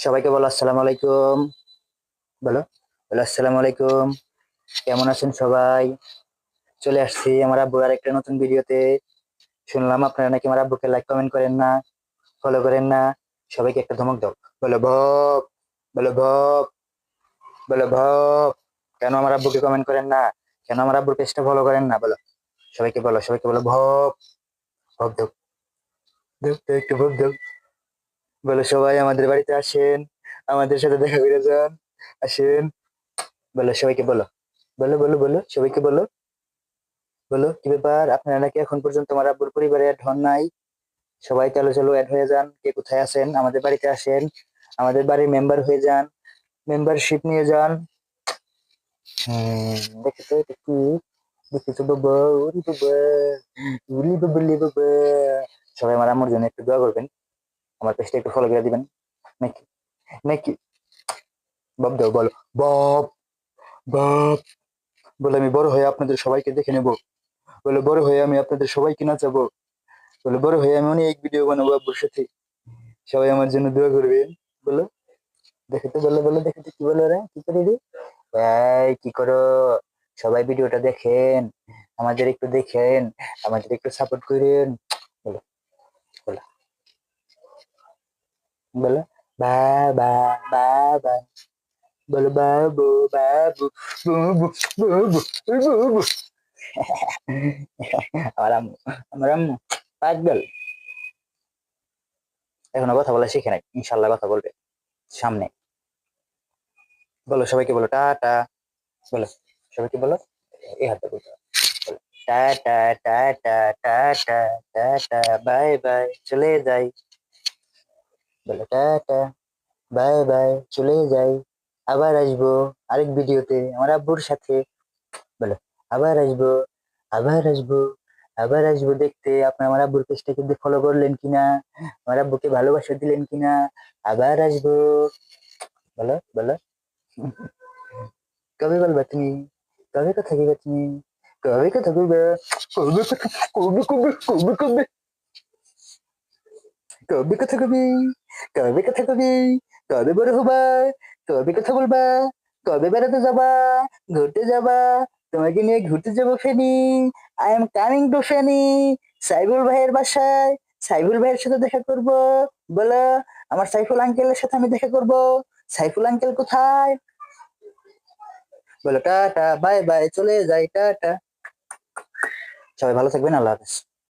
সবাইকে বলো আসসালামু আলাইকুম। বলো, বলো আসসালামু আলাইকুম। কেমন আছেন সবাই? চলে আসছি আমার আব্বুর আরেকটা নতুন ভিডিওতে। শুনলাম আপনারা নাকি আমার আব্বুকে লাইক কমেন্ট করেন না, ফলো করেন না। সবাইকে একটা ধমক দাও। বলো ভপ, বলো ভপ, বলো ভপ। কেন আমার আব্বুকে কমেন্ট করেন না? কেন আমার আব্বুর পেজটা ফলো করেন না? বলো, সবাইকে বলো, সবাইকে বলো ভপ। ভপ দাও, দাও দাও, একটু ভপ দাও। বলো সবাই আমাদের বাড়িতে আসেন, আমাদের সাথে দেখা করে যান, আসেন। বলো সবাইকে বলো, বলো বলো বলো সবাইকে বলো। বলো কি ব্যাপার, আপনারা নাকি এখন পর্যন্ত আমার আব্বুর পরিবারে অ্যাড হন নাই? সবাই চলো চলো অ্যাড হয়ে যান। কে কোথায় আছেন আমাদের বাড়িতে আসেন, আমাদের বাড়ির মেম্বার হয়ে যান, মেম্বারশিপ নিয়ে যান। দেখেছো এটা কি? দেখেছো বাবা? ওরে বাবা, উলি বাবা লে বাবা। সবাই আমার আম্মুর জন্য একটু দোয়া করবেন, আমার পেজটা একটু ফলো করে দিবেন। নাকি, নাকি? বাপ দাও, বলো বাপ, বাপ। বলে আমি বড় হয়ে আপনাদের সবাইকে দেখে নেবো। বলে বড় হয়ে আমি আপনাদের সবাইকে নাচাবো। বলে বড় হয়ে আমি অনেক ভিডিও বানাবো আব্বুর সাথে। সবাই আমার জন্য দোয়া করবেন। বলো, দেখে তো, বলো বলো, দেখে তো কি বলো রে, কি করে রে? এই কি করো? সবাই ভিডিওটা দেখেন, আমাদের একটু দেখেন, আমাদের একটু সাপোর্ট করেন। বলো, বলো, বলো বা বা বা বা। বলো বাবু, বাবু, বাবু, বাবু, বাবু। আমার আম্মু, আমার আম্মু পাগল, এখনো কথা বলা শিখে নাই, ইনশাল্লাহ কথা বলবে সামনে। বলো সবাইকে, বলো টাটা। বলো সবাইকে, বলো এই হাতটা বলতে হবে। বলো tata, tata, tata, tata, bye bye, চলে যাই। বলো টাটা, বাই বাই, চলে যাই। আবার আসবো আরেক ভিডিওতে আমার আব্বুর সাথে। বলো আবার আসবো, আবার আসবো, আবার আসবো দেখতে আপনার আমার আব্বুর পেজটা কিন্তু ফলো করলেন কিনা, আমার আব্বুকে ভালোবাসা দিলেন কিনা। আবার আসবো। বলো বলো। কবে বলবা তুমি? কবে কথা বলবে তুমি? কবে কথা বলবে? কবে কথা, কবে কবে কবে কবে, কবে কথা কবে, কবে কথা কবে, কবে বড় হবা, কবে কথা বলবা, কবে বেড়াতে যাবা, ঘুরতে যাবা? তোমাকে নিয়ে ঘুরতে যাবো Feni. I am coming to Feni, Saibul ভাইয়ের বাসায়। সাইফুল ভাইয়ের সাথে দেখা করব। বলো, আমার সাইফুল আঙ্কেলের সাথে আমি দেখা করব। সাইফুল আঙ্কেল কোথায়? বলো টাটা, বাই বাই, চলে যাই, টাটা। সবাই ভালো থাকবেন, আল্লাহ হাফেজ।